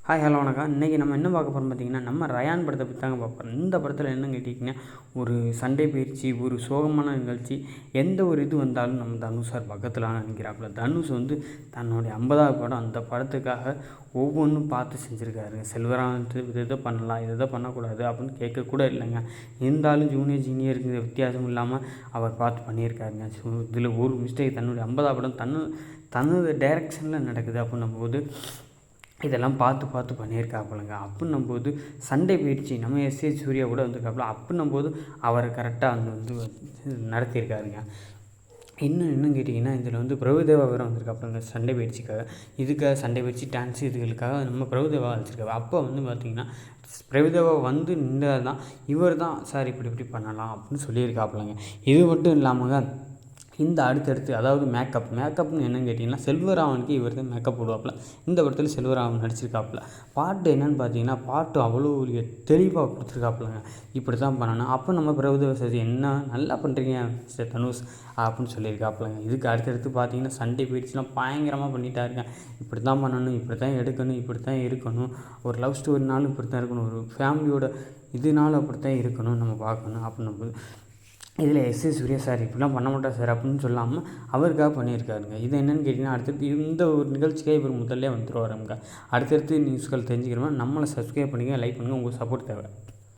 Hi hello வணக்கம். இன்றைக்கி நம்ம என்ன பார்க்க போகிறோம் பார்த்தீங்கன்னா, நம்ம ரயான் படத்தை பற்றி தாங்க பார்ப்போம். இந்த படத்தில் என்னன்னு கேட்டிங்கன்னா, ஒரு சண்டை பயிற்சி, ஒரு சோகமான நிகழ்ச்சி, எந்த ஒரு இது வந்தாலும் நம்ம தனுஷ் சார் பக்கத்தில் நினைக்கிறாப்புல. தனுஷ் தன்னுடைய 50வது படம், அந்த படத்துக்காக ஒவ்வொன்றும் பார்த்து செஞ்சுருக்காரு. செல்வராகவன் இதை பண்ணலாம், இதை பண்ணக்கூடாது அப்படின்னு கேட்கக்கூட இல்லைங்க. இருந்தாலும் ஜூனியருக்கு வித்தியாசம் இல்லாமல் அவர் பார்த்து பண்ணியிருக்காருங்க. ஸோ இதில் ஒரு மிஸ்டேக், தன்னுடைய 50வது படம் தன்னுடைய டைரக்ஷனில் நடக்குது அப்படின்னும்போது இதெல்லாம் பார்த்து பண்ணியிருக்காப்புலங்க. அப்படின்னும்போது சண்டை பயிற்சி நம்ம எஸ்ஏ சூர்யா கூட வந்திருக்காப்புல. அப்படின்னும்போது அவர் கரெக்டாக நடத்தியிருக்காருங்க. இன்னும் கேட்டிங்கன்னா, இதில் பிரபுதேவா வேறு வந்திருக்காப்புலங்க சண்டை பயிற்சிக்காக. இதுக்காக சண்டை பயிற்சி, டான்ஸு இதுகளுக்காக நம்ம பிரபுதேவா அழைச்சிருக்காரு. அப்போ பார்த்திங்கன்னா, பிரபுதேவா நின்றால் தான் இவர் தான் சார் இப்படி பண்ணலாம் அப்படின்னு சொல்லியிருக்காப்புலங்க. இது மட்டும் இல்லாமல் இந்த அடுத்தடுத்து அதாவது மேக்கப்னு என்னென்னு கேட்டிங்கன்னா, செல்வராகவனுக்கு இவர் தான் மேக்கப் போடுவாப்புல. இந்த படத்தில் செல்வராகவன் நடிச்சிருக்காப்புல. பாட்டு என்னென்னு பார்த்தீங்கன்னா, பாட்டு அவ்வளோ தெளிவாக கொடுத்துருக்காப்புலங்க. இப்படி தான் பண்ணணும். அப்போ நம்ம பிரபுதேவா சார் என்ன நல்லா பண்ணுறீங்க மிஸ்டர் தனுஷ் அப்படின்னு சொல்லியிருக்காப்புலங்க. இதுக்கு அடுத்தடுத்து பார்த்தீங்கன்னா, சண்டை பயிற்சிலாம் பயங்கரமாக பண்ணிட்டாருங்க. இப்படி தான் பண்ணணும், இப்படி தான் எடுக்கணும், இப்படி தான் இருக்கணும், ஒரு லவ் ஸ்டோரினாலும் இப்படி தான் இருக்கணும், ஒரு ஃபேமிலியோட இதனாலும் அப்படி தான் இருக்கணும், நம்ம பார்க்கணும் அப்படின்னும்போது இதில் எஸ்ஏ சூர்யா சார் இப்படிலாம் பண்ண மாட்டார் சார் அப்படின்னு சொல்லாமல் அவருக்காக பண்ணியிருக்காருங்க. இது என்னென்னு கேட்டிங்கன்னா, அடுத்தடுத்து இந்த ஒரு நிகழ்ச்சிக்காக இவர் முதல்ல வந்துருவாருங்க. அடுத்தடுத்து நியூஸ்கள் தெரிஞ்சுக்கிறோம்னா நம்மளை சப்ஸ்கிரைப் பண்ணிங்க, லைக் பண்ணுங்கள். உங்கள் சப்போர்ட் தேவை.